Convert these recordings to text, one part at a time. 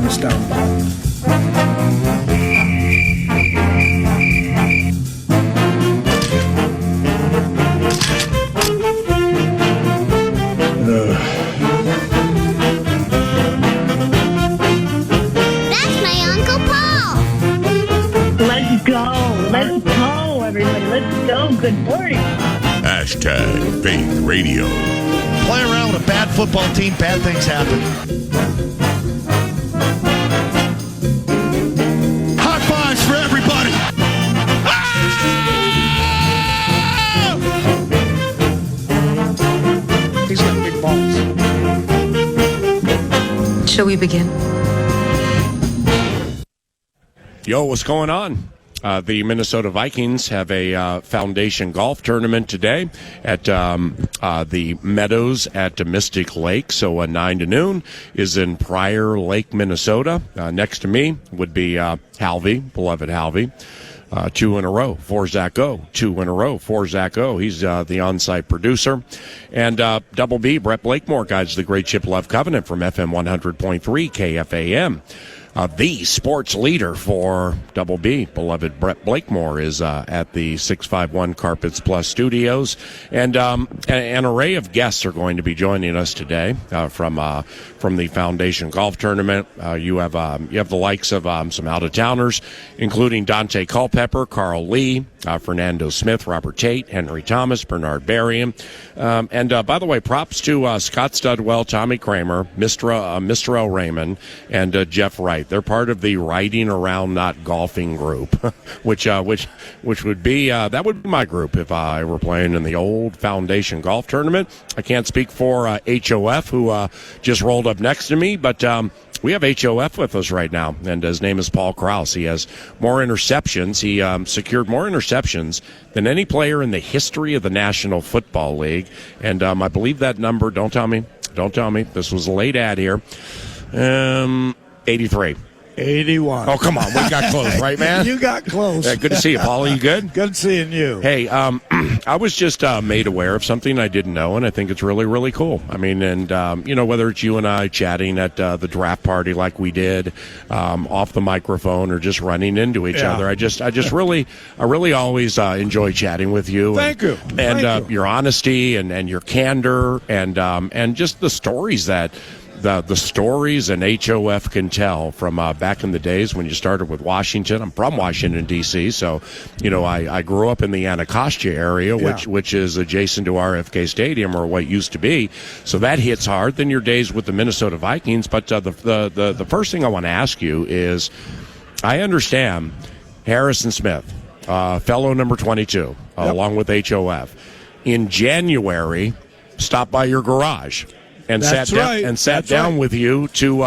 turn this down. That's my Uncle Paul. Let's go, everybody. Let's go. Good morning. Hashtag Faith Radio. Play around with a bad football team, bad things happen. High fives for everybody. He's got big balls. Shall we begin? Yo, what's going on? The Minnesota Vikings have a foundation golf tournament today at the Meadows at Mystic Lake. So 9 to noon is in Prior Lake, Minnesota. Next to me would be Halvey, beloved Halvey. 2 in a row for Zach O. 2 in a row for Zach O. He's the on-site producer. And Double B, Brett Blakemore, guides the Great Chip Love Covenant from FM 100.3 KFAN. The sports leader for Double B, beloved Brett Blakemore, is at the 651 Carpets Plus Studios, and an array of guests are going to be joining us today from the Foundation Golf Tournament. You have the likes of some out of towners, including Daunte Culpepper, Carl Lee, Fernando Smith, Robert Tate, Henry Thomas, Bernard Berrien, and by the way, props to Scott Studwell, Tommy Kramer, Mr. L. Raymond, and Jeff Wright. They're part of the Riding Around Not Golfing group, which would be that would be my group if I were playing in the old Foundation Golf Tournament. I can't speak for HOF, who just rolled up next to me, but we have HOF with us right now, and his name is Paul Krause. He has more interceptions. He secured more interceptions than any player in the history of the National Football League, and I believe that number, don't tell me, this was a late ad here, 83. 81. Oh, come on. We got close, right, man? You got close. Yeah, good to see you, Paul. Are you good? Good seeing you. Hey, I was just made aware of something I didn't know, and I think it's really, really cool. I mean, and, whether it's you and I chatting at the draft party like we did, off the microphone, or just running into each other, I really always enjoy chatting with you. Thank you. And your honesty and your candor and just the stories that the stories an HOF can tell from back in the days when you started with Washington. I'm from Washington, D.C., so, I grew up in the Anacostia area, which is adjacent to RFK Stadium, or what used to be. So that hits hard. Then your days with the Minnesota Vikings. But the first thing I want to ask you is, I understand Harrison Smith, fellow number 22, along with HOF, in January, stopped by your garage. And sat down with you to,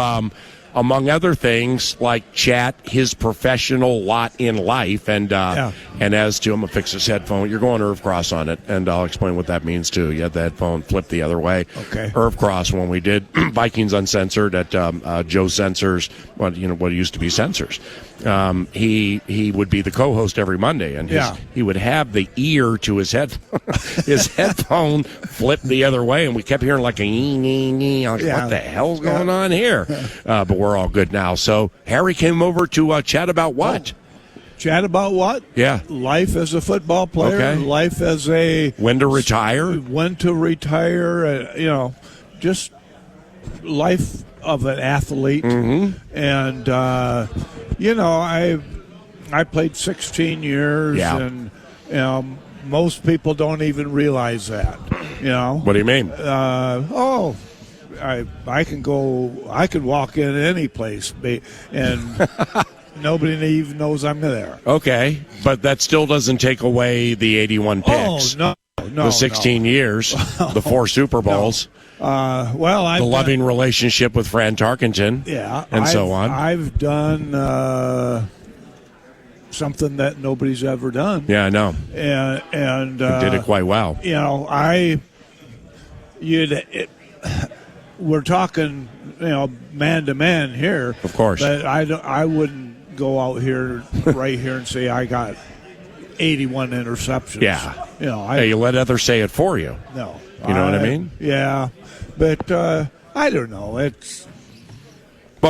among other things, like chat his professional lot in life. And as to, I'm going to fix this headphone. You're going Irv Cross on it, and I'll explain what that means, too. You had the headphone flipped the other way. Okay. Irv Cross, when we did Vikings Uncensored at Joe Sensors, what used to be Sensors. He would be the co-host every Monday, and he would have the ear to his headphone flipped the other way, and we kept hearing like a ee. What the hell's going on here? But we're all good now. So Harry came over to chat about what? Chat about what? Yeah. Life as a football player. Okay. Life as a... When to retire. Just life of an athlete. Mm-hmm. And, I played 16 years, and most people don't even realize that, What do you mean? I can walk in any place, and nobody even knows I'm there. Okay, but that still doesn't take away the 81 picks. Oh, no. The 16 years, the 4 Super Bowls. The loving relationship with Fran Tarkenton. And so on. I've done something that nobody's ever done. Yeah, I know. And you did it quite well. We're talking, man to man here. Of course. But I wouldn't go out here right here and say I got 81 interceptions. Yeah. You let others say it for you. No. You know what I mean? Yeah. But I don't know.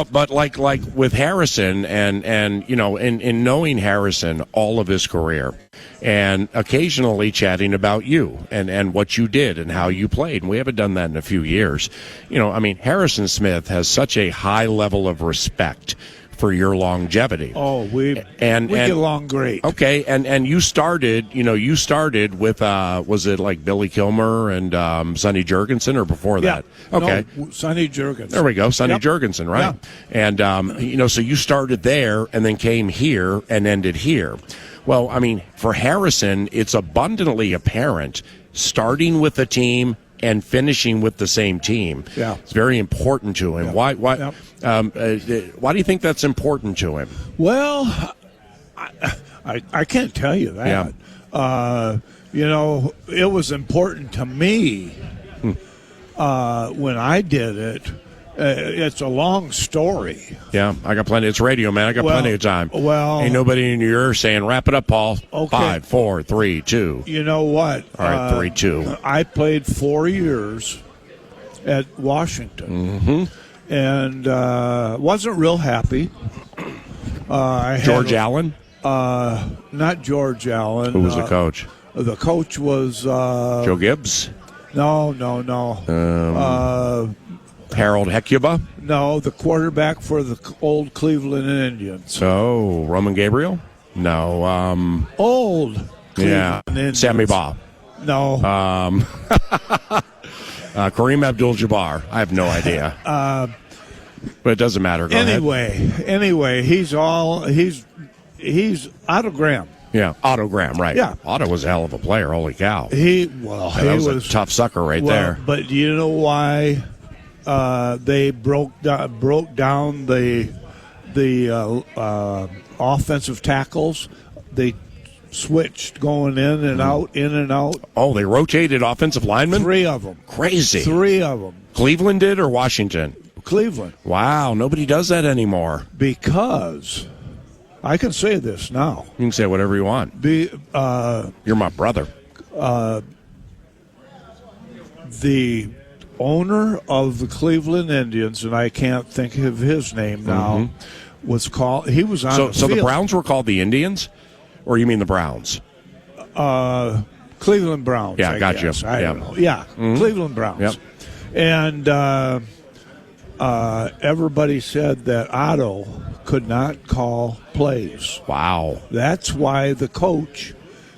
But like with Harrison and you know, in knowing Harrison all of his career, and occasionally chatting about you and what you did and how you played, and we haven't done that in a few years. You know, I mean, Harrison Smith has such a high level of respect for your longevity. Oh, we get along great. Okay, and you started with was it like Billy Kilmer and Sonny Jurgensen, or before that? Okay, no, Sonny Jurgensen. There we go, Sonny Yep. Jurgensen, right? Yeah. And you know, so you started there and then came here and ended here. Well, I mean, for Harrison, it's abundantly apparent starting with a team and finishing with the same team. Yeah. It's very important to him. Yeah. Why Yep. why do you think that's important to him? Well, I can't tell you that. Yeah. You know, it was important to me when I did it. It's a long story. Yeah, I got plenty. It's radio, man. I got plenty of time. Well, ain't nobody in your ear saying, wrap it up, Paul. Okay. 5, 4, 3, 2. You know what? All right, 3, 2. I played 4 years at Washington, and wasn't real happy. George Allen? Not George Allen. Who was the coach? The coach was Joe Gibbs? No. Harold Hecuba? No, the quarterback for the old Cleveland Indians. Oh, Roman Gabriel? No. Old Yeah. Cleveland Indians. Sammy Baugh. No. Kareem Abdul-Jabbar. I have no idea. But it doesn't matter. Go ahead. Anyway, he's Otto Graham. Yeah, Otto Graham, right. Yeah. Otto was a hell of a player. Holy cow. He That was a tough sucker right there. But you know why they broke down the offensive tackles? They switched going in and out. Oh, they rotated offensive linemen? 3 of them. Crazy. 3 of them. Cleveland did or Washington? Cleveland. Wow, nobody does that anymore. Because I can say this now. You can say whatever you want. You're my brother. The owner of the Cleveland Indians, and I can't think of his name now, was called. He was on. So the Browns were called the Indians, or you mean the Browns? Cleveland Browns. Yeah, I got you. guess. I Yeah. don't know. Yeah, Cleveland Browns. Yep. And everybody said that Otto could not call plays. Wow. That's why the coach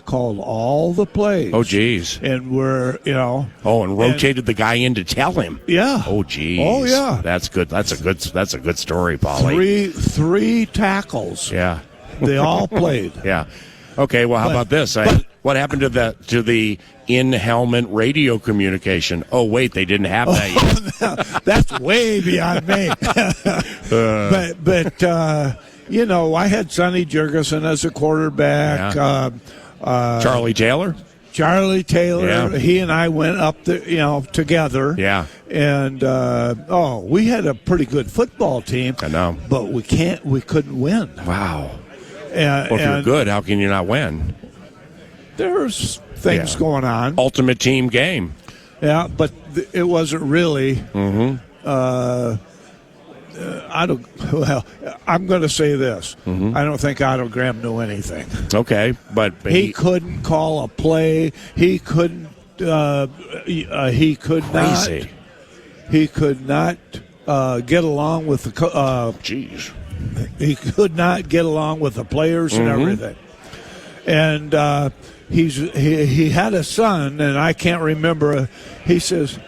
called all the plays. Oh, geez. And we're, and rotated the guy in to tell him. Yeah. Oh, geez. Oh, yeah. That's good. That's a good story, Paulie. Three tackles. Yeah. They all played. Yeah. Okay. Well, how about this? What happened to the in-helmet radio communication? Oh, wait, they didn't have that yet. That's way beyond me. But I had Sonny Jurgensen as a quarterback. Yeah. Charlie Taylor. Charlie Taylor. Yeah. He and I went up there, together. Yeah. And we had a pretty good football team. I know. But we couldn't win. Wow. Well, if you're good, how can you not win? There's things going on. Ultimate team game. Yeah, but it wasn't really. I'm going to say this. I don't think Otto Graham knew anything. Okay, but he couldn't call a play. He couldn't. He could crazy. not. He could not get along with the. Jeez. He could not get along with the players and everything. And he had a son, and I can't remember. He says.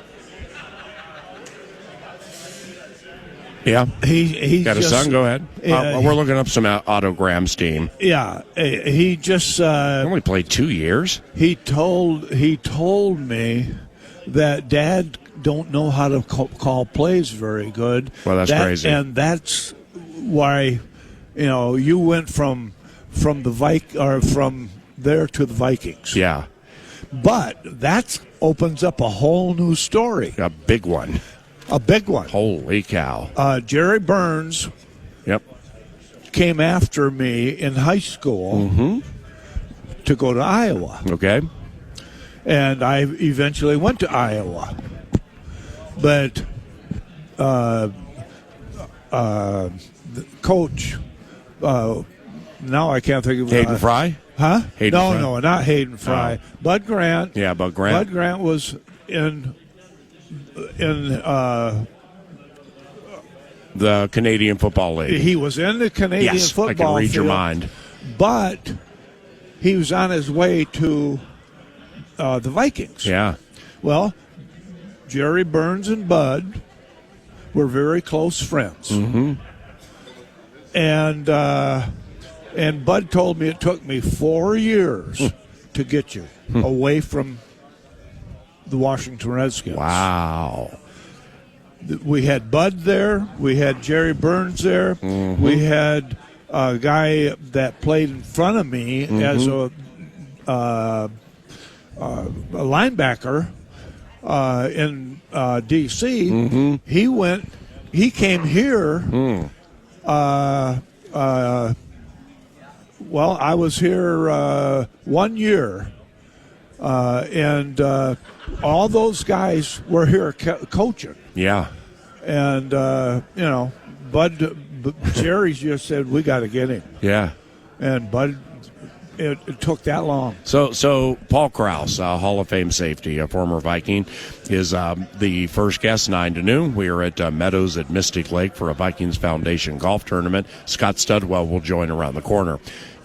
Yeah. He got a son. Go ahead. We're looking up some Otto Graham's team. Yeah. He just he only played 2 years. He told me that Dad don't know how to call plays very good. Well, that's crazy. And that's why you went from there to the Vikings. Yeah. But that opens up a whole new story. A big one. A big one. Holy cow. Jerry Burns came after me in high school to go to Iowa. Okay. And I eventually went to Iowa. But the coach. Now I can't think of Hayden Fry? Huh? Hayden Fry? No, not Hayden Fry. Oh. Bud Grant. Yeah, Bud Grant. Bud Grant was in The Canadian Football League. he was in the Canadian Yes, football I can read your field, mind. but he was on his way to the Vikings. Yeah. Well, Jerry Burns and Bud were very close friends. Mm-hmm. And Bud told me it took me 4 years to get you away from the Washington Redskins. Wow. We had Bud there. We had Jerry Burns there. Mm-hmm. We had a guy that played in front of me as a linebacker in D.C. Mm-hmm. He came here. Well, I was here 1 year, and all those guys were here coaching. Yeah. And, Jerry just said, we got to get him. Yeah. And Bud, it took that long. So Paul Krause, Hall of Fame safety, a former Viking, is the first guest, 9 to noon. We are at Meadows at Mystic Lake for a Vikings Foundation golf tournament. Scott Studwell will join around the corner.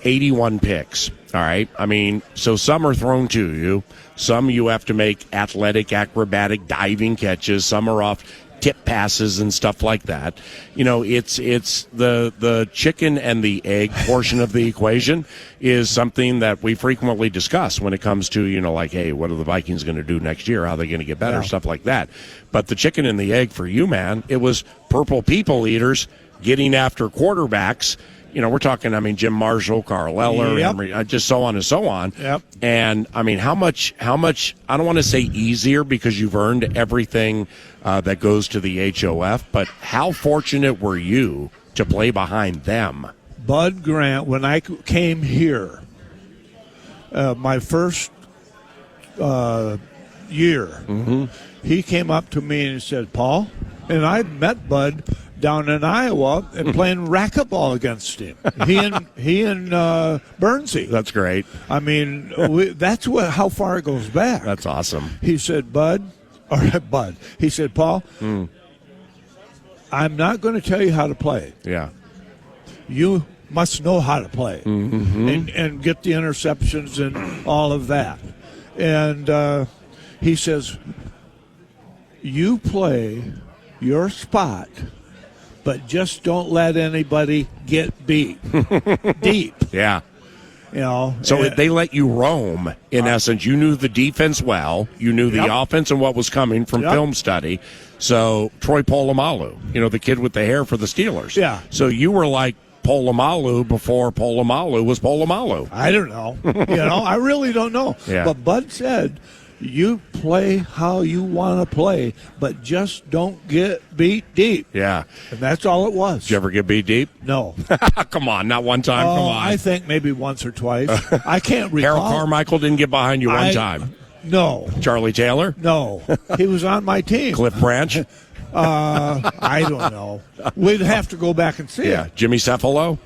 81 picks, all right? I mean, so some are thrown to you. Some you have to make athletic, acrobatic, diving catches. Some are off tip passes and stuff like that. You know, it's the chicken and the egg portion of the equation is something that we frequently discuss when it comes to, like, hey, what are the Vikings going to do next year? How are they going to get better? Yeah. Stuff like that. But the chicken and the egg for you, man, it was purple people eaters getting after quarterbacks. We're talking, Jim Marshall, Carl Eller, Yep. Henry, just so on and so on. Yep. And, how much, I don't want to say easier because you've earned everything that goes to the HOF, but how fortunate were you to play behind them? Bud Grant, when I came here, my first year, he came up to me and said, Paul, and I met Bud down in Iowa and playing racquetball against him. He and Bernsey. That's great. That's how far it goes back. That's awesome. He said, Bud. He said, Paul, I'm not going to tell you how to play. Yeah. You must know how to play and get the interceptions and all of that. And he says, you play your spot, but just don't let anybody get beat deep. Yeah. So they let you roam, in essence. You knew the defense well. You knew the offense and what was coming from film study. So Troy Polamalu, the kid with the hair for the Steelers. Yeah. So you were like Polamalu before Polamalu was Polamalu. I don't know. I really don't know. Yeah. But Bud said, you play how you want to play, but just don't get beat deep. Yeah. And that's all it was. Did you ever get beat deep? No. Come on, not one time. Come on. I think maybe once or twice. I can't recall. Harold Carmichael didn't get behind you one time. No. Charlie Taylor? No. He was on my team. Cliff Branch? I don't know. We'd have to go back and see it. Jimmy Cephalo?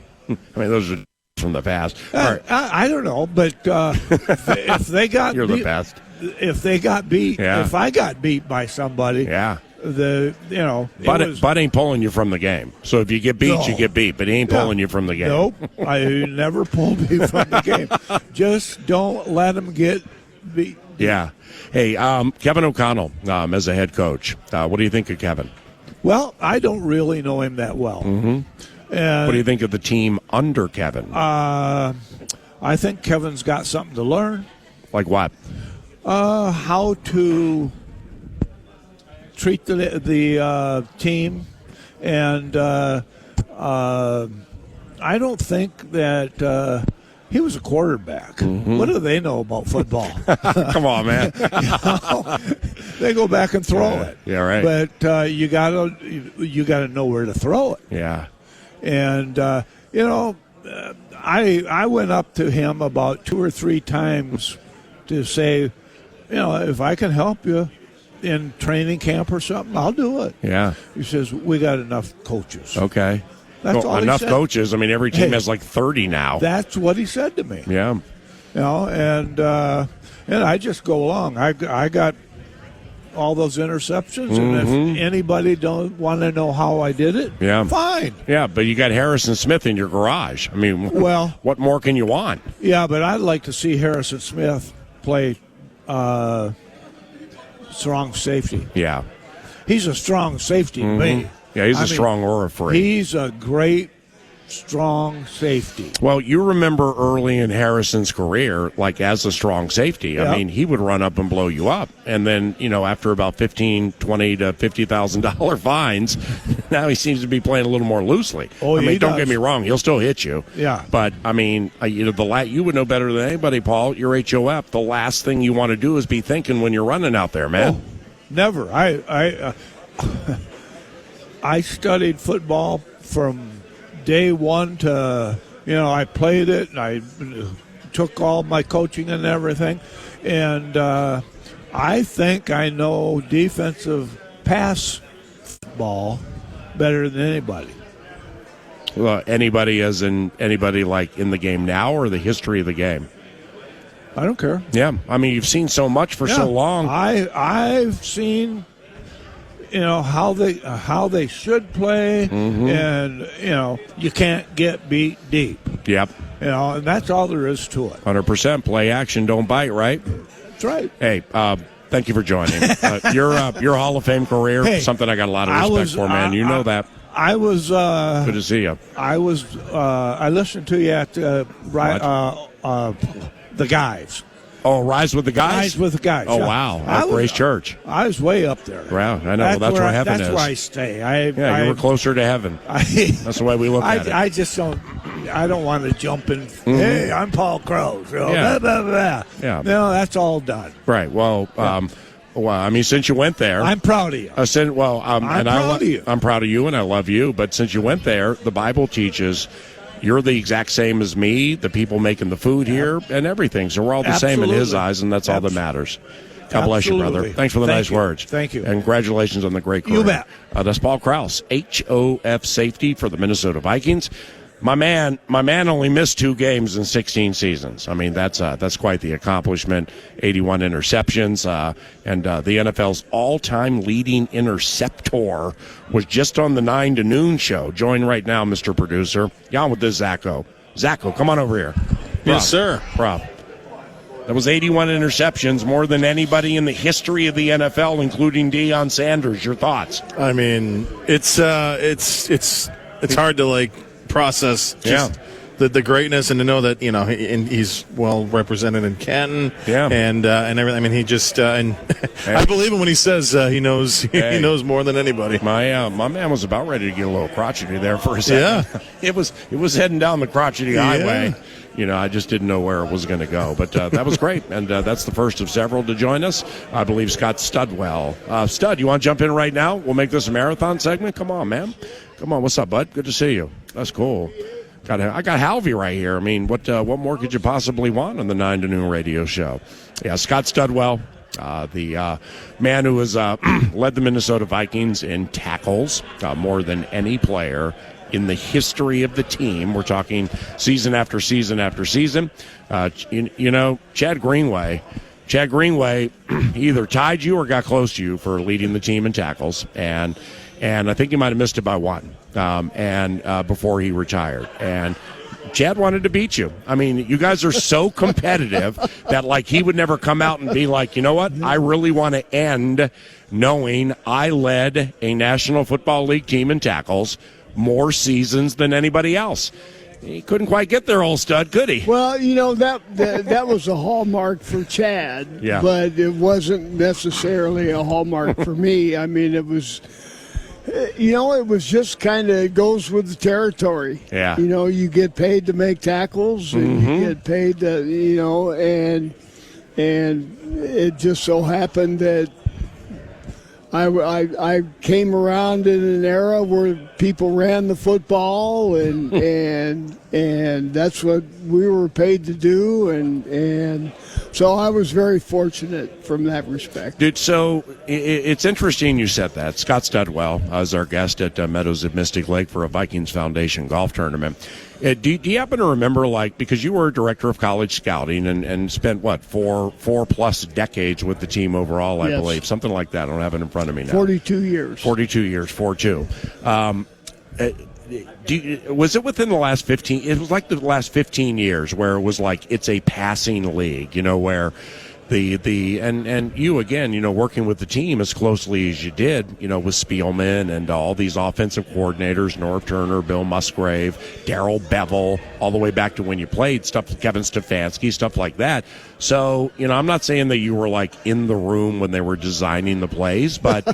Those are from the past. All right. I don't know, but if they got You're the best. If they got beat, if I got beat by somebody, Bud ain't pulling you from the game. So if you get beat, you get beat, but he ain't pulling you from the game. Nope, I never pulled me from the game. Just don't let him get beat. Yeah. Hey, Kevin O'Connell as a head coach. What do you think of Kevin? Well, I don't really know him that well. Mm-hmm. And what do you think of the team under Kevin? I think Kevin's got something to learn. Like what? How to treat the team, and I don't think that he was a quarterback. Mm-hmm. What do they know about football? Come on, man. They go back and throw it. Yeah, right. But you gotta know where to throw it. Yeah. And I went up to him about 2 or 3 times to say, if I can help you, in training camp or something, I'll do it. Yeah. He says, we got enough coaches. Okay. That's all he enough said. coaches. I mean, every team Hey, has like 30 now. That's what he said to me. Yeah. You know, and I just go along. I got all those interceptions, and if anybody don't want to know how I did it, Yeah. fine. Yeah, but you got Harrison Smith in your garage. I mean, Well, what more can you want? yeah, but I'd like to see Harrison Smith play strong safety. Yeah. He's a strong safety to me. Yeah, he's I a mean, strong referee. He's a great, strong safety. Well, you remember early in Harrison's career, like as a strong safety, Yep. I mean, he would run up and blow you up. And then, after about $15,000, $20,000 to $50,000 fines, now he seems to be playing a little more loosely. Oh, I mean, he don't does. get me wrong, he'll still hit you. Yeah. But, I mean, you would know better than anybody, Paul, you're HOF. The last thing you want to do is be thinking when you're running out there, man. Oh, never. I studied football from day one to, I played it, and I took all my coaching and everything. And I think I know defensive pass football better than anybody. Well, anybody as in anybody like in the game now or the history of the game? I don't care. Yeah. I mean, you've seen so much for so long. I've seen how they should play, and you can't get beat deep. Yep. And that's all there is to it. 100% play action, don't bite, right? That's right. Hey, thank you for joining. Your Hall of Fame career, Hey, something I got a lot of respect for, man. You know that. I was Good to see you. I listened to you at the Guys. Oh, Rise with the Guys? Rise with the Guys. Oh, yeah. wow. At Grace Church. I was way up there. Wow, I know. Well, that's where heaven is. That's where I stay. You were closer to heaven. That's the way we look at it. I just don't. I don't want to jump in. Hey, I'm Paul Krause. Yeah. Blah, blah, blah. Yeah. No, that's all done. Right. Well, I mean, since you went there, I'm proud of you. I'm proud of you. I'm proud of you, and I love you. But since you went there, the Bible teaches you're the exact same as me, the people making the food here, and everything. So we're all the same in His eyes, and that's all that matters. God bless you, brother. Absolutely. Thanks for the Thank nice you. words. Thank you. And congratulations on the great career. You bet. That's Paul Krause, HOF safety for the Minnesota Vikings. My man only missed 2 games in 16 seasons. I mean, that's quite the accomplishment. 81 interceptions, and the NFL's all-time leading interceptor was just on the 9 to noon show. Join right now, Mr. Producer. You're on with this, Zacho. Zacho, come on over here. Yes, sir. Rob. That was 81 interceptions, more than anybody in the history of the NFL, including Deion Sanders. Your thoughts? I mean, it's hard to process just the greatness and to know that he's well represented in Canton and everything. I mean, he just and I believe him when he says he knows he knows more than anybody. My man was about ready to get a little crotchety there for a second. Yeah, it was heading down the crotchety highway. I just didn't know where it was going to go. But that was great, and that's the first of several to join us. I believe Scott Studwell. Stud, you want to jump in right now? We'll make this a marathon segment. Come on, man. Come on. What's up, bud? Good to see you. That's cool. I got Halvey right here. I mean, what more could you possibly want on the 9 to noon radio show? Yeah, Scott Studwell, the man who has led the Minnesota Vikings in tackles more than any player in the history of the team. We're talking season after season after season. Chad Greenway either tied you or got close to you for leading the team in tackles, and I think he might have missed it by 1 before he retired. And Chad wanted to beat you. I mean, you guys are so competitive that he would never come out and be like, you know what, I really want to end knowing I led a National Football League team in tackles more seasons than anybody else. He couldn't quite get there, old stud, could he? Well, that was a hallmark for Chad, but it wasn't necessarily a hallmark for me. I mean, it was, it was just kind of goes with the territory. Yeah. You get paid to make tackles, and you get paid to, and it just so happened that I came around in an era where people ran the football, and that's what we were paid to do, and so I was very fortunate from that respect. Dude, so it's interesting you said that. Scott Studwell is our guest at Meadows at Mystic Lake for a Vikings Foundation golf tournament. Do you happen to remember, because you were director of college scouting and spent, four plus decades with the team overall, I believe. Something like that. I don't have it in front of me now. 42 years. 42 years, 4-2. Was it within the last 15? It was like the last 15 years where it was like it's a passing league, where and you again, working with the team as closely as you did, with Spielman and all these offensive coordinators, Norv Turner, Bill Musgrave, Darrell Bevel, all the way back to when you played stuff, Kevin Stefanski, stuff like that. So, I'm not saying that you were in the room when they were designing the plays, but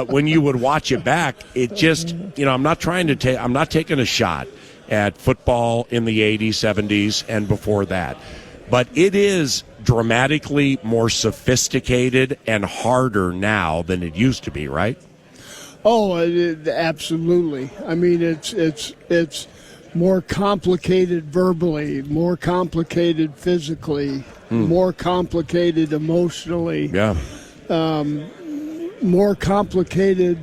when you would watch it back, it just, I'm not taking a shot at football in the 80s, 70s, and before that. But it is dramatically more sophisticated and harder now than it used to be, right? Oh, absolutely. I mean, it's more complicated verbally, more complicated physically, more complicated emotionally. Yeah. More complicated,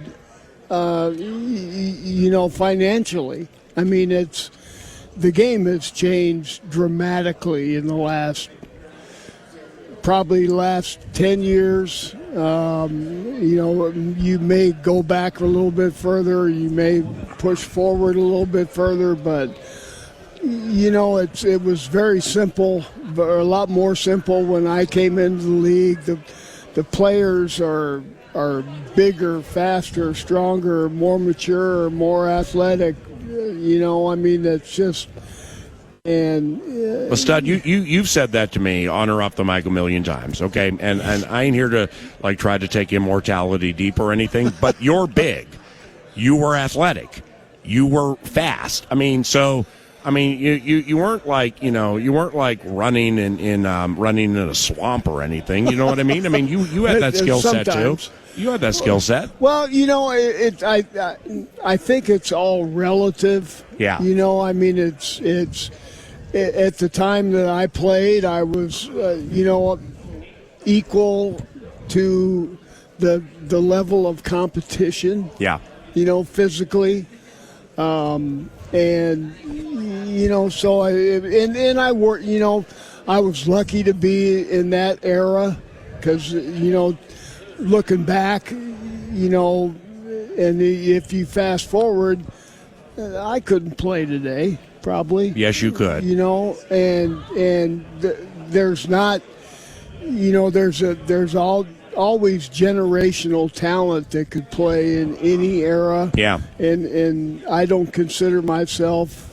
financially. I mean, the game has changed dramatically in the last 10 years. You may go back a little bit further, you may push forward a little bit further, but it was very simple, a lot more simple when I came into the league. The players are bigger, faster, stronger, more mature, more athletic. It's just. And well, Stud, you've said that to me on or off the mic a million times, okay? And I ain't here to try to take immortality deep or anything, but you're big, you were athletic, you were fast. You weren't running running in a swamp or anything. You know what I mean? You had that skill set too. You had that skill set. Well, I think it's all relative. Yeah. It's at the time that I played, I was, equal to the level of competition. Yeah. Physically, so I worked. I was lucky to be in that era because looking back, and if you fast forward, I couldn't play today, probably. Yes, you could. There's not, there's always generational talent that could play in any era. Yeah. And I don't consider myself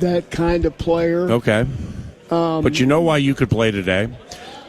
that kind of player. Okay. But you know why you could play today?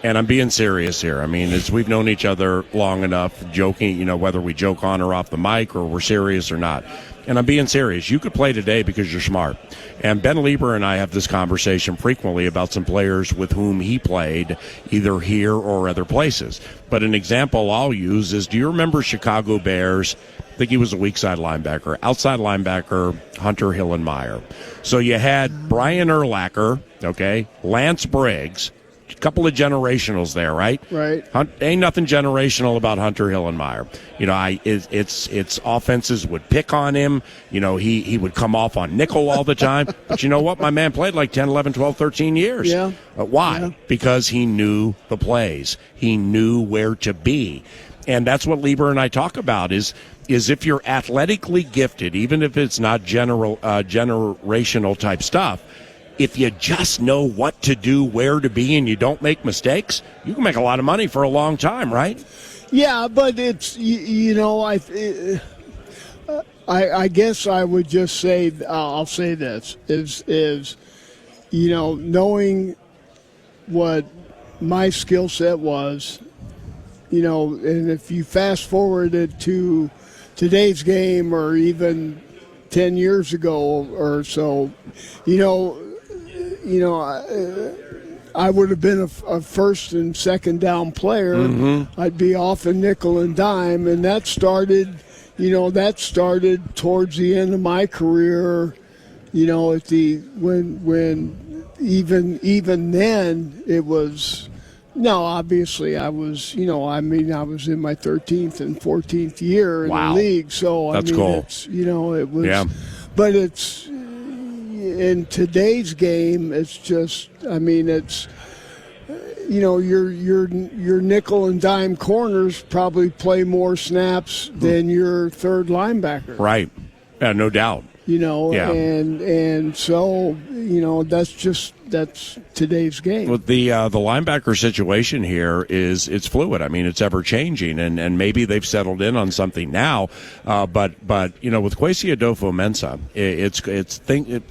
And I'm being serious here. As we've known each other long enough, joking, whether we joke on or off the mic or we're serious or not. And I'm being serious. You could play today because you're smart. And Ben Lieber and I have this conversation frequently about some players with whom he played either here or other places. But an example I'll use is, do you remember Chicago Bears? I think he was a weak side linebacker. Outside linebacker, Hunter Hillenmeyer. So you had Brian Urlacher, okay, Lance Briggs, a couple of generationals there, right? Right. Ain't nothing generational about Hunter Hillenmeyer. It's offenses would pick on him. He would come off on nickel all the time. But you know what? My man played 10, 11, 12, 13 years. Yeah. Why? Yeah. Because he knew the plays. He knew where to be. And that's what Lieber and I talk about is if you're athletically gifted, even if it's not generational type stuff, if you just know what to do, where to be, and you don't make mistakes, you can make a lot of money for a long time, right? Yeah, but it's, I guess I would just say, I'll say this, is knowing what my skill set was, and if you fast forward it to today's game or even 10 years ago or so, I would have been a first and second down player. I'd be off a nickel and dime, and that started towards the end of my career. At when even then it was. No, obviously I was. I was in my 13th and 14th year in the league, so that's cool. It's, it was. Yeah. But it's in today's game. It's just. It's. Your nickel and dime corners probably play more snaps than your third linebacker. Right. Yeah, no doubt. And so that's today's game. Well, the linebacker situation here it's fluid. I mean, it's ever changing, and maybe they've settled in on something now. But with Kwesi Adofo-Mensah,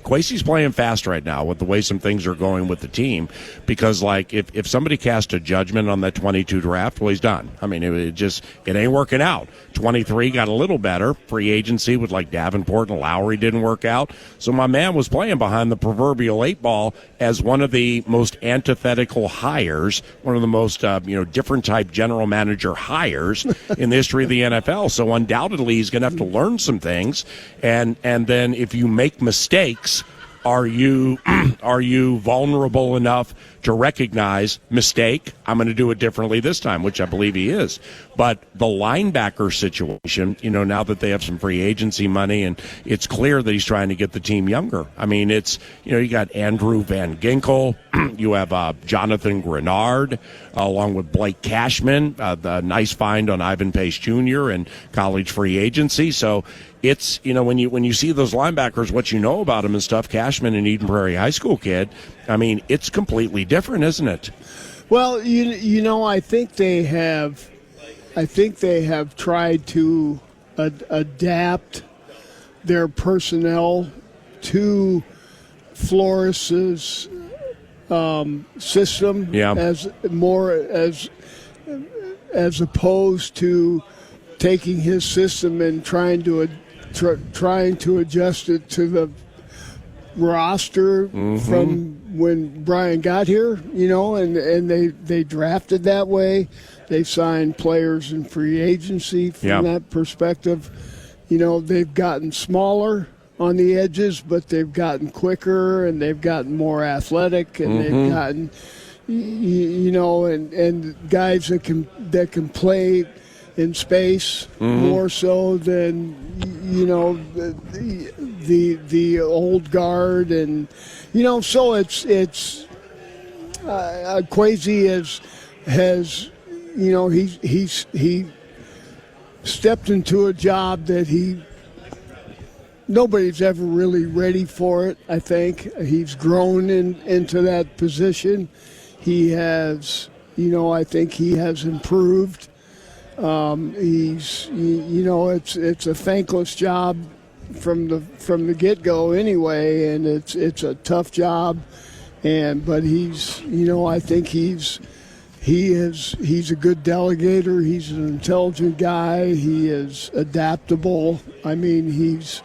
Kwesi's playing fast right now with the way some things are going with the team. Because if somebody cast a judgment on that 22 draft, well, he's done. I mean, it ain't working out. 23 got a little better. Free agency with Davenport and Lowry didn't work out. So my man was playing behind the proverbial 8 ball as one of the most antithetical hires, one of the most different type general manager hires in the history of the NFL. So undoubtedly he's going to have to learn some things, and then if you make mistakes, are you vulnerable enough to recognize mistake? I'm going to do it differently this time, which I believe he is. But the linebacker situation, now that they have some free agency money, and it's clear that he's trying to get the team younger. I mean, it's you got Andrew Van Ginkel, you have Jonathan Grenard, along with Blake Cashman, the nice find on Ivan Pace Jr. and college free agency. So it's when you see those linebackers, what you know about them and stuff. Cashman, an Eden Prairie High School kid. I mean, it's completely different, isn't it? Well, I think they have tried to adapt their personnel to Flores' system as opposed to taking his system and trying to adjust it to the roster from when Brian got here, and they drafted that way. They signed players in free agency from that perspective. They've gotten smaller on the edges, but they've gotten quicker and they've gotten more athletic, and they've gotten, and guys that can play in space more so than the old guard, and so it's Kwesi has he stepped into a job that nobody's ever really ready for it. I think he's grown into that position. He has, I think he has improved. It's a thankless job from the get-go anyway, and it's a tough job, but he's, I think he's a good delegator. He's an intelligent guy. He is adaptable. I mean, he's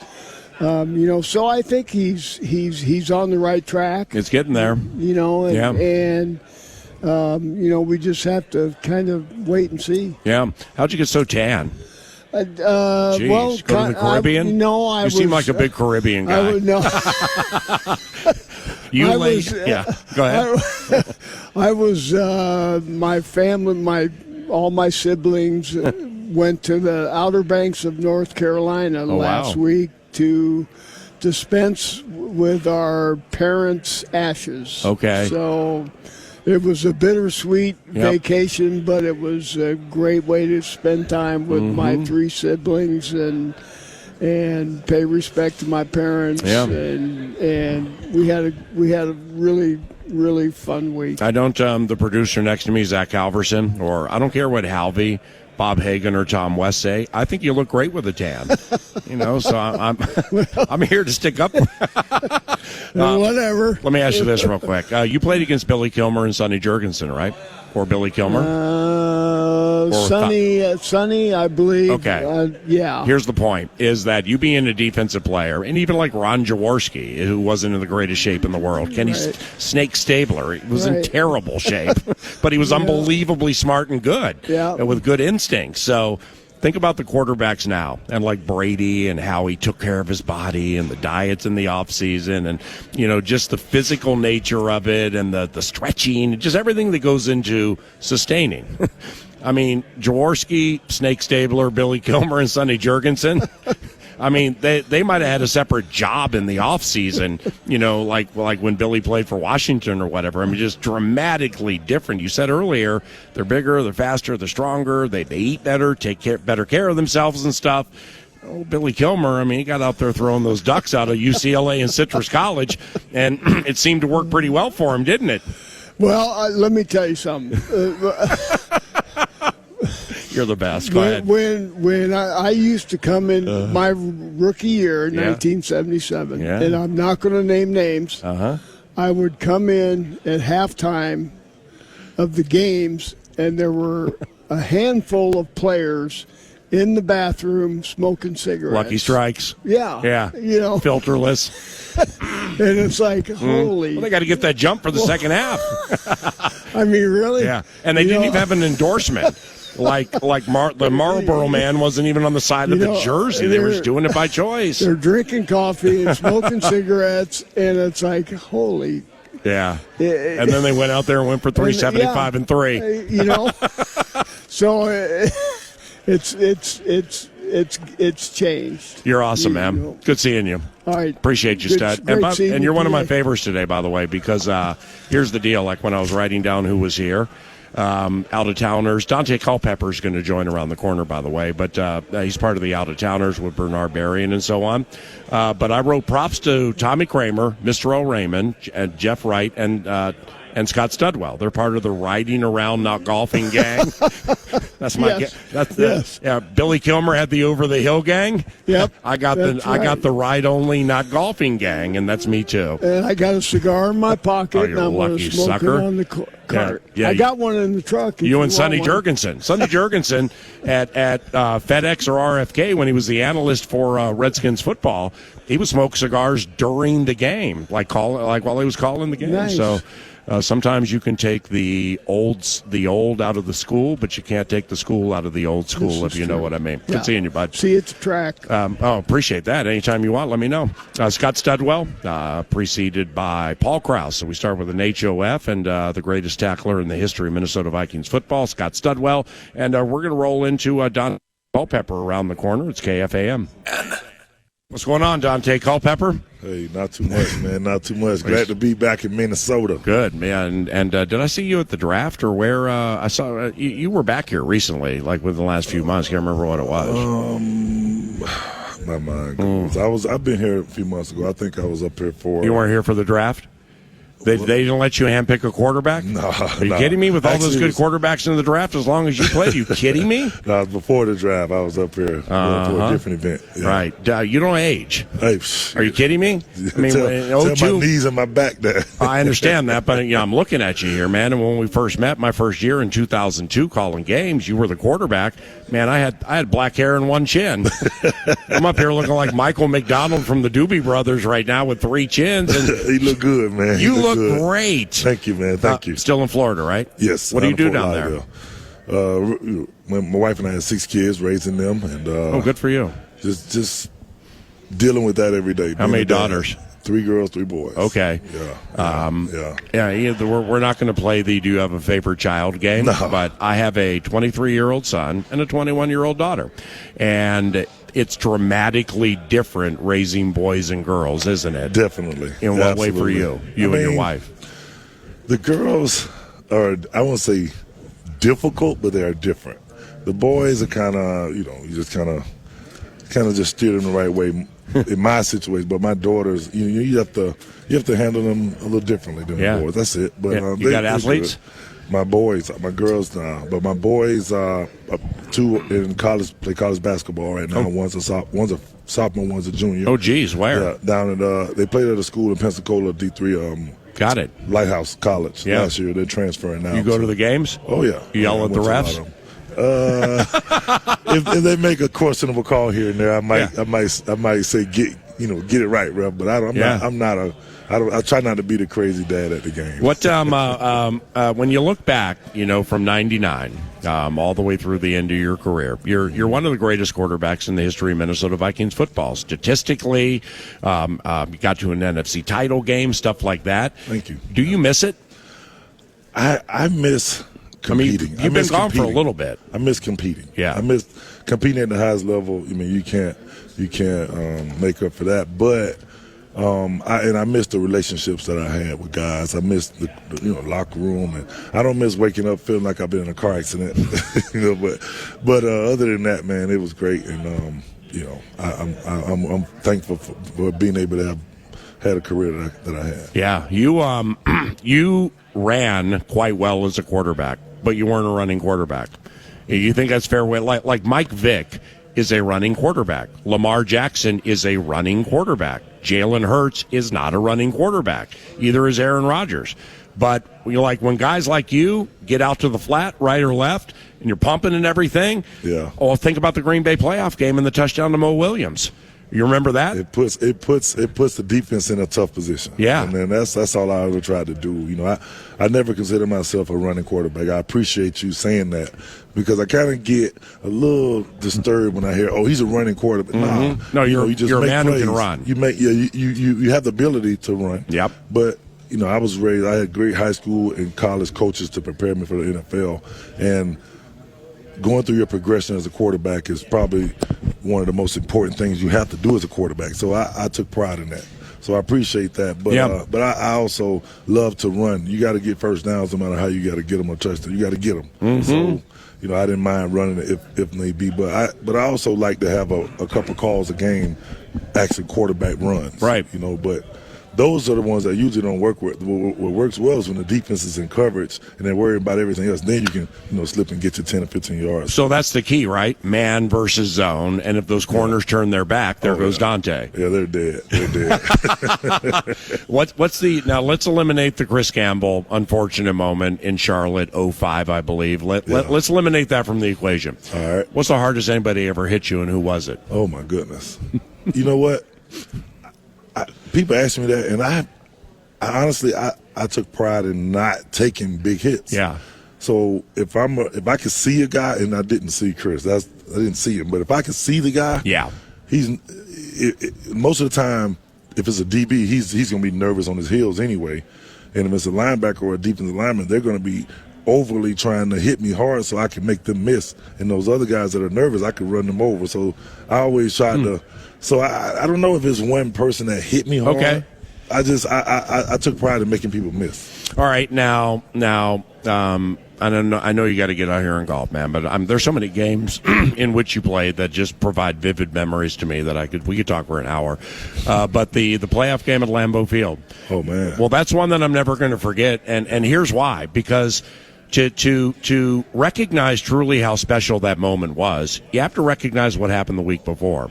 so I think he's on the right track. It's getting there. And we just have to kind of wait and see. Yeah. How'd you get so tan? Jeez, well, go to the Caribbean? You seem like a big Caribbean guy. Go ahead. I was my family, all my siblings went to the Outer Banks of North Carolina last week to dispense with our parents' ashes. Okay. So it was a bittersweet vacation, but it was a great way to spend time with my 3 siblings and pay respect to my parents. Yeah. And we had a really, really fun week. I don't the producer next to me, Zach Halverson, or I don't care what Halvey, Bob Hagan, or Tom West say. I think you look great with a tan. So I'm here to stick up. Whatever. Let me ask you this real quick. You played against Billy Kilmer and Sonny Jurgensen, right? or Billy Kilmer? Sonny, I believe. Okay. Yeah. Here's the point, is that you being a defensive player, and even like Ron Jaworski, who wasn't in the greatest shape in the world, Kenny Snake Stabler, he was in terrible shape, but he was unbelievably smart and good, and with good instincts. So think about the quarterbacks now, and like Brady and how he took care of his body and the diets in the offseason and, just the physical nature of it and the stretching, just everything that goes into sustaining. I mean, Jaworski, Snake Stabler, Billy Kilmer, and Sonny Jurgensen. I mean, they might have had a separate job in the offseason, like when Billy played for Washington or whatever. I mean, just dramatically different. You said earlier, they're bigger, they're faster, they're stronger, they eat better, better care of themselves and stuff. Oh, Billy Kilmer, I mean, he got out there throwing those ducks out of UCLA and Citrus College, and it seemed to work pretty well for him, didn't it? Well, let me tell you something. You're the best. Go ahead. When I used to come in my rookie year, 1977, and I'm not going to name names, I would come in at halftime of the games, and there were a handful of players in the bathroom smoking cigarettes. Lucky Strikes. Yeah. Yeah. Filterless. And it's like, holy. Well, they got to get that jump for the second half. I mean, really? Yeah. And they didn't even have an endorsement. The Marlboro man wasn't even on the side of the jersey. They were just doing it by choice. They're drinking coffee and smoking cigarettes, and it's like, holy. Yeah. And then they went out there and went for 375 and 3. So it's changed. You're awesome, man. Good seeing you. All right. Appreciate you, Stud. And you're one of my favorites today, by the way, because here's the deal. Like when I was writing down who was here, out-of-towners. Daunte Culpepper is going to join around the corner, by the way, but he's part of the out-of-towners with Bernard Berrien and so on. But I wrote props to Tommy Kramer, Mr. O. Raymond, and Jeff Wright, and Scott Studwell. They're part of the riding around, not golfing gang. That's my yes. Yeah, Billy Kilmer had the over the hill gang. Yep. I got the ride only, not golfing gang, and that's me too. And I got a cigar in my pocket, and I'm going to smoke it on the cart. Yeah, I got one in the truck. You and Sonny Jurgensen. Sonny Jurgensen at FedEx or RFK when he was the analyst for Redskins football, he would smoke cigars during the game, like while he was calling the game. Nice. So. Sometimes you can take the old out of the school, but you can't take the school out of the old school, if you know what I mean. Good seeing you, bud. See you at the track. Appreciate that. Anytime you want, let me know. Scott Studwell, preceded by Paul Krause. So we start with an HOF and the greatest tackler in the history of Minnesota Vikings football, Scott Studwell. And we're going to roll into Daunte Culpepper around the corner. It's KFAN. What's going on, Daunte Culpepper? Hey, not too much, man. Not too much. Glad to be back in Minnesota. Good, man. And did I see you at the draft or where? I saw you were back here recently, like within the last few months. Can't remember what it was. My mind goes. I've been here a few months ago. I think I was up here for. You weren't here for the draft? They didn't let you handpick a quarterback? No. Are you kidding me? With all those good quarterbacks in the draft, as long as you played, you kidding me? No, before the draft, I was up here for a different event. Yeah. Right. You don't age. Hey, are you kidding me? I mean, tell my knees and my back there. I understand that, but I'm looking at you here, man. And when we first met, my first year in 2002, calling games, you were the quarterback. Man, I had black hair and one chin. I'm up here looking like Michael McDonald from the Doobie Brothers right now with 3 chins. And he look good, man. You look great. Thank you, man. Thank you. Still in Florida, right? Yes. What do you do down there? My wife and I had 6 kids, raising them, and good for you. Just dealing with that every day. How many daughters? 3 girls, 3 boys. Okay. Yeah. We're not going to play the "Do you have a favorite child" game, but I have a 23-year-old son and a 21-year-old daughter, and it's dramatically different raising boys and girls, isn't it? Definitely. In what way for you? And your wife? The girls are, I won't say difficult, but they are different. The boys are kind of, you just kind of just steer them the right way in my situation. But my daughters, you have to handle them a little differently than the boys. That's it. But you got athletes? My boys, my girls now, but my boys, 2 in college, play college basketball right now. One's a sophomore, one's a junior. Oh, geez, where? Yeah, down at they played at a school in Pensacola, D3, Got it. Lighthouse College last year. They're transferring now. You go to the games? Oh, yeah. You yell at the refs? If they make a questionable call here and there, I might say get it right, ref. But I try not to be the crazy dad at the game. What when you look back, from '99 all the way through the end of your career, you're one of the greatest quarterbacks in the history of Minnesota Vikings football. Statistically, you got to an NFC title game, stuff like that. Thank you. Do you miss it? I miss competing. You've been gone for a little bit. I miss competing. Yeah, I miss competing at the highest level. I mean, you can't make up for that. But I miss the relationships that I had with guys. I miss the locker room, and I don't miss waking up feeling like I've been in a car accident. But other than that, man, it was great, and I'm thankful for being able to have had a career that I had. Yeah, you ran quite well as a quarterback, but you weren't a running quarterback. You think that's fair? Like Mike Vick is a running quarterback. Lamar Jackson is a running quarterback. Jalen Hurts is not a running quarterback. Either is Aaron Rodgers. But when guys like you get out to the flat, right or left, and you're pumping and everything. Yeah. Oh, think about the Green Bay playoff game and the touchdown to Mo Williams. You remember that? It puts the defense in a tough position. Yeah, and then that's all I ever tried to do. I never consider myself a running quarterback. I appreciate you saying that because I kind of get a little disturbed when I hear, "Oh, he's a running quarterback." Mm-hmm. No, you're a man who can run. You have the ability to run. Yep. But I was raised. I had great high school and college coaches to prepare me for the NFL, and going through your progression as a quarterback is probably one of the most important things you have to do as a quarterback. So I took pride in that. So I appreciate that. But I also love to run. You got to get first downs no matter how you got to get them or touchdown. You got to get them. Mm-hmm. So, I didn't mind running it if need be. But I also like to have a couple calls a game, actually quarterback runs. Right. But those are the ones that usually don't work with. What works well is when the defense is in coverage and they're worried about everything else. Then you can, slip and get you 10 or 15 yards. So that's the key, right? Man versus zone. And if those corners turn their back, there goes Daunte. Yeah, they're dead. They're dead. Now let's eliminate the Chris Campbell unfortunate moment in Charlotte 05, I believe. Let's eliminate that from the equation. All right. What's the hardest anybody ever hit you, and who was it? Oh my goodness. You know what? People ask me that, and I honestly took pride in not taking big hits. Yeah. So if I could see a guy, and I didn't see Chris, I didn't see him, but if I could see the guy, yeah, most of the time, if it's a DB, he's going to be nervous on his heels anyway, and if it's a linebacker or a defensive lineman, they're going to be overly trying to hit me hard so I can make them miss. And those other guys that are nervous, I can run them over. So I always try to. So I don't know if it's one person that hit me hard. Okay. I took pride in making people miss. All right, now, I know you got to get out here and golf, man. But there's so many games in which you played that just provide vivid memories to me that we could talk for an hour. But the playoff game at Lambeau Field. Oh man. Well, that's one that I'm never going to forget, and here's why. Because to recognize truly how special that moment was, you have to recognize what happened the week before.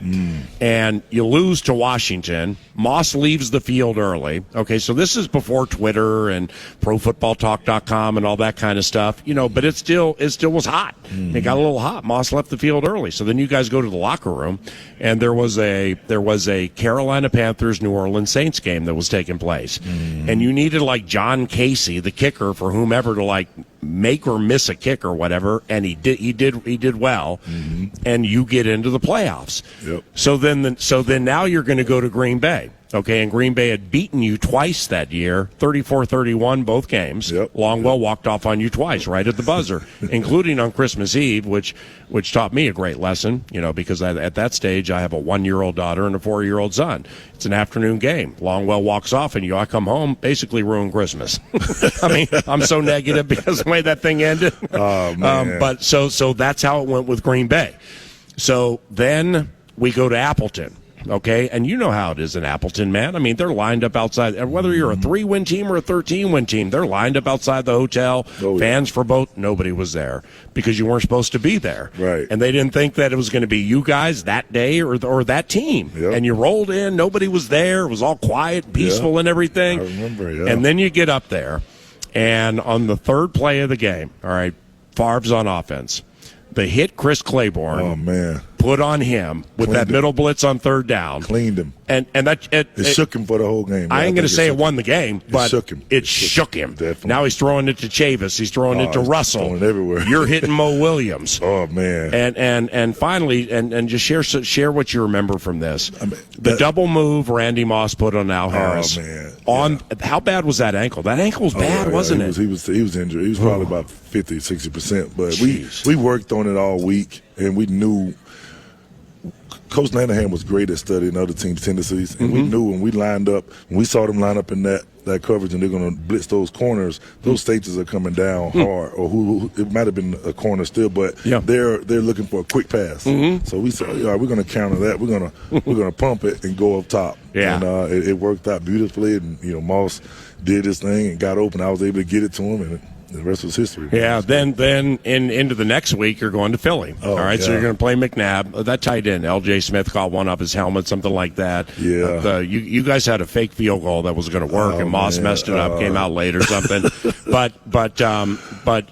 And you lose to Washington. Moss leaves the field early. Okay, so this is before Twitter and ProFootballTalk.com and all that kind of stuff. But it still was hot. It got a little hot. Moss left the field early. So then you guys go to the locker room, and there was a Carolina Panthers New Orleans Saints game that was taking place. And you needed like John Casey, the kicker for whomever, to make or miss a kick or whatever, and he did well, and you get into the playoffs. Yep. So then now you're going to go to Green Bay. Okay, and Green Bay had beaten you twice that year, 34-31 both games. Yep. Longwell walked off on you twice, right at the buzzer, including on Christmas Eve, which taught me a great lesson, because at that stage I have a 1-year-old daughter and a 4-year-old son. It's an afternoon game. Longwell walks off, and I come home, basically ruined Christmas. I mean, I'm so negative because of the way that thing ended. Oh, man. But so that's how it went with Green Bay. So then we go to Appleton. okay? And you know how it is in Appleton, man. I mean, they're lined up outside. Whether you're a 3-win team or a 13-win team, they're lined up outside the hotel. Fans for both. Nobody was there because you weren't supposed to be there. Right. And they didn't think that it was going to be you guys that day or that team. Yep. And you rolled in. Nobody was there. It was all quiet, peaceful, and everything. I remember, yeah. And then you get up there, and on the third play of the game, all right, Favre's on offense. They hit Chris Claiborne. Oh, man. Put on him with that middle blitz on third down. Cleaned him. And that it shook him for the whole game. I ain't going to say it won the game, but it shook him. Definitely. Now he's throwing it to Chavis. He's throwing it to Russell. Throwing it everywhere. You're hitting Mo Williams. Oh, man. And finally, and just share what you remember from this. The double move Randy Moss put on Al Harris. Oh, man. How bad was that ankle? That ankle was bad, wasn't it? He was injured. He was probably about 50, 60%. But we worked on it all week, and we knew Coach Lanahan was great at studying other teams' tendencies, and we knew when we lined up, when we saw them line up in that coverage and they're going to blitz those corners, those safeties are coming down hard, or who it might have been a corner still, but they're looking for a quick pass. So we said, all right, we're going to counter that. We're going to pump it and go up top. Yeah. And it worked out beautifully, and Moss did his thing and got open. I was able to get it to him, and the rest was history. Yeah, then into the next week, you're going to Philly. All right, so you're going to play McNabb. That tight end, L.J. Smith, caught one off his helmet, something like that. Yeah. You guys had a fake field goal that was going to work, and Moss messed it up, came out late or something. but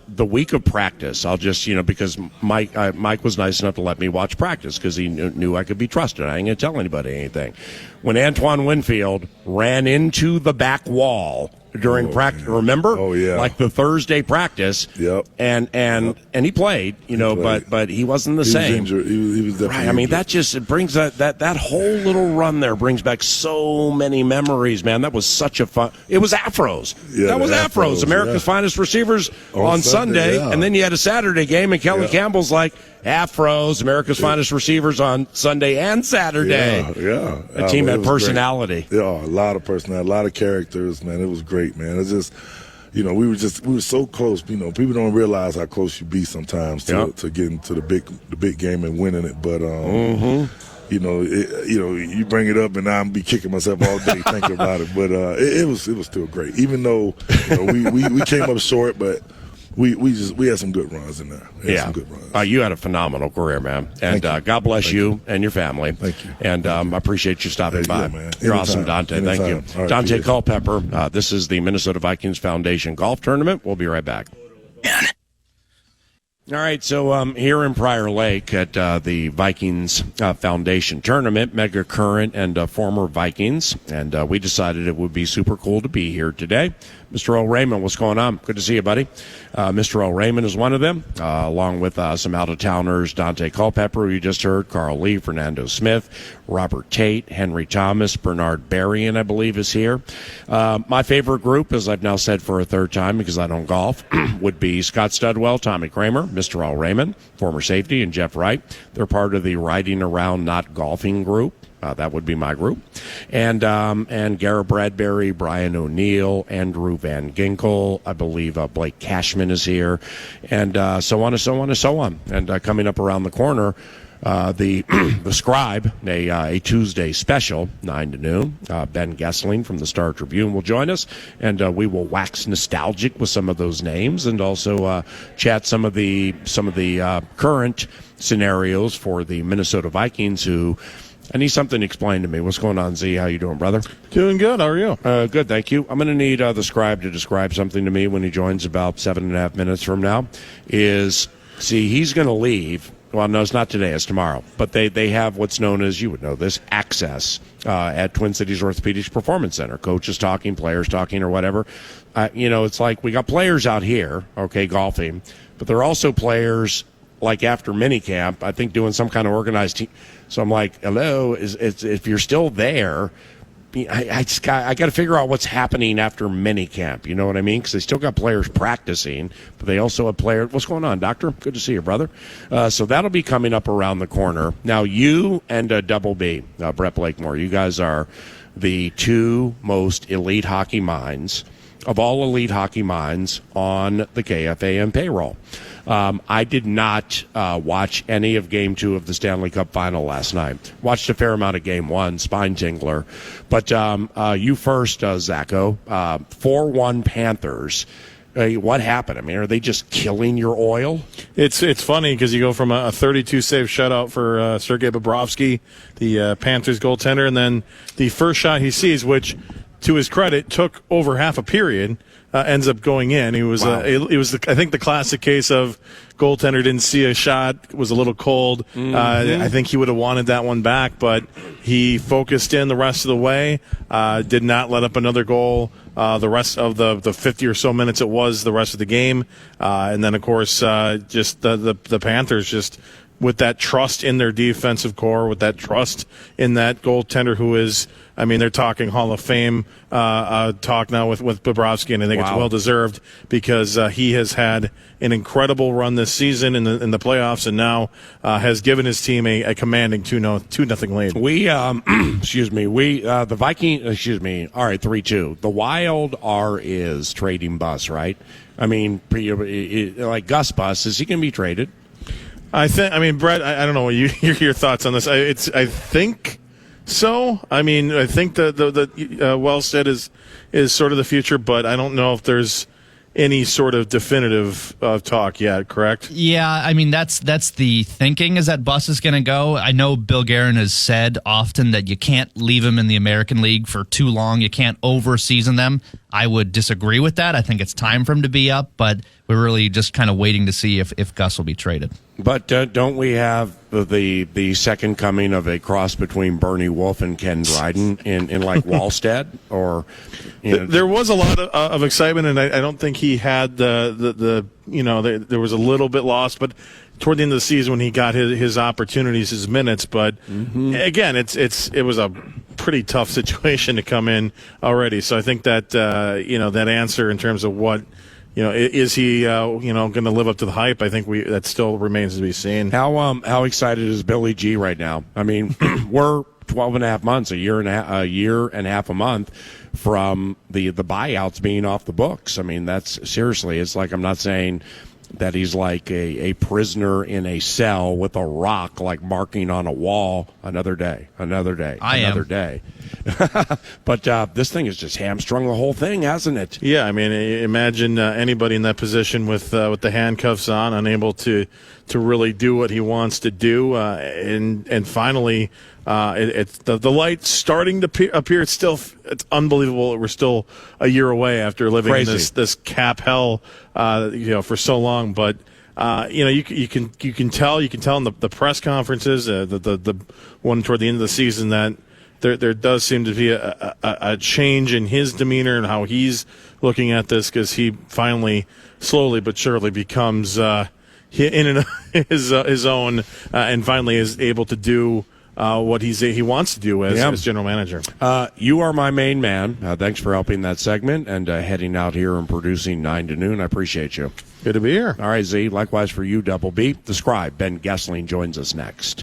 the week of practice, I'll just, because Mike was nice enough to let me watch practice because he knew I could be trusted. I ain't going to tell anybody anything. When Antoine Winfield ran into the back wall during practice, remember? Oh, yeah. Like the Thursday practice. Yep. And he played, but he wasn't the same. He was injured. He was definitely right. I mean, that just brings that whole little run there brings back so many memories, man. That was such a fun. It was Afros. Yeah, that was Afros. America's finest receivers on Sunday, and then you had a Saturday game, and Kelly Campbell's like Afros, America's finest receivers on Sunday and Saturday. Yeah. The team had personality. Great. Yeah, a lot of personality, a lot of characters, man. It was great, man. It's just, we were so close. People don't realize how close you be sometimes to getting to the big game and winning it. But you bring it up, and I'm be kicking myself all day thinking about it. But it was still great, even though we came up short, but. We had some good runs in there. Some good runs. You had a phenomenal career, man. And God bless you and your family. Thank you. And I appreciate you stopping by. Man. You're Anytime. awesome, Daunte. Anytime. Thank you. Right, Daunte Culpepper. This is the Minnesota Vikings Foundation Golf Tournament. We'll be right back. All right, so here in Prior Lake at the Vikings Foundation Tournament, Mega Current and former Vikings, and we decided it would be super cool to be here today. Mr. O. Raymond, what's going on? Good to see you, buddy. Mr. O. Raymond is one of them, along with some out-of-towners, Daunte Culpepper, who you just heard, Carl Lee, Fernando Smith, Robert Tate, Henry Thomas, Bernard Berrien, I believe, is here. My favorite group, as I've now said for a third time because I don't golf, would be Scott Studwell, Tommy Kramer, Mr. O. Raymond, former safety, and Jeff Wright. They're part of the Riding Around Not Golfing group. That would be my group. And Garrett Bradbury, Brian O'Neill, Andrew Van Ginkel, I believe Blake Cashman is here, and so on and so on and so on. And coming up around the corner, the Scribe, a Tuesday special, 9 to noon. Ben Gessling from the Star Tribune will join us, and we will wax nostalgic with some of those names, and also chat some of the current scenarios for the Minnesota Vikings who. I need something explained to me. What's going on, Z? How you doing, brother? Doing good. How are you? Good, thank you. I'm going to need the Scribe to describe something to me when he joins about 7.5 minutes from now. He's going to leave. Well, no, it's not today. It's tomorrow. But they have what's known as, you would know this, access at Twin Cities Orthopedics Performance Center. Coaches talking, players talking, or whatever. It's like we got players out here, golfing, but there are also players like after minicamp, I think doing some kind of organized team. So I'm like, hello, if you're still there, I got to figure out what's happening after minicamp. You know what I mean? Because they still got players practicing, but they also have players. What's going on, Doctor? Good to see you, brother. So that'll be coming up around the corner. Now, you and Double B, Brett Blakemore, you guys are the two most elite hockey minds of all elite hockey minds on the KFAN payroll. I did not watch any of Game 2 of the Stanley Cup Final last night. Watched a fair amount of Game 1, spine tingler. But you first, Zacho. 4-1 Panthers. What happened? I mean, are they just killing your oil? It's funny because you go from a 32-save shutout for Sergei Bobrovsky, the Panthers goaltender, and then the first shot he sees, which, to his credit, took over half a period, ends up going in. It was, Wow. I think, the classic case of goaltender didn't see a shot, was a little cold. I think he would have wanted that one back, but he focused in the rest of the way, did not let up another goal the rest of the 50 or so minutes it was the rest of the game. And then, of course, just the Panthers just with that trust in their defensive core, with that trust in that goaltender who is, I mean, they're talking Hall of Fame talk now with Bobrovsky, and I think it's well deserved because he has had an incredible run this season in the playoffs, and now has given his team a commanding 2-0 lead. The Vikings, all right, 3-2. The Wild is trading Bus, right? I mean, like Gus Bus, is he going to be traded? I mean, Brett, I don't know what your thoughts on this. I think so. I mean, I think the Wellstead is sort of the future, but I don't know if there's any sort of definitive talk yet, correct? Yeah, I mean, that's the thinking, is that Bus is going to go. I know Bill Guerin has said often that you can't leave him in the American League for too long. You can't over-season them. I would disagree with that. I think it's time for him to be up, but we're really just kind of waiting to see if Gus will be traded. But don't we have the second coming of a cross between Bernie Wolf and Ken Dryden in like Wallstead? Or there was a lot of excitement, and I don't think he had the there was a little bit lost, but toward the end of the season when he got his opportunities, his minutes. But again, it was a pretty tough situation to come in already. So I think that that answer in terms of what. Is he, going to live up to the hype? I think that still remains to be seen. How excited is Billy G right now? I mean, we're 12 and a half months, a year and a half a month from the buyouts being off the books. I mean, that's seriously, it's like, I'm not saying that he's like a prisoner in a cell with a rock, like marking on a wall, another day, another day. But this thing has just hamstrung the whole thing, hasn't it? Yeah, I mean, imagine anybody in that position with the handcuffs on, unable to really do what he wants to do, and finally, it's the light starting to appear. It's unbelievable. We're still a year away after living in this cap hell, for so long. But you can tell in the press conferences, the one toward the end of the season, that there does seem to be a change in his demeanor and how he's looking at this, because he finally, slowly but surely, becomes in his own, and finally is able to do what he wants to do as general manager. You are my main man. Thanks for helping that segment and heading out here and producing 9 to noon. I appreciate you. Good to be here. All right, Z. Likewise for you, Double B. The Scribe, Ben Gessling, joins us next.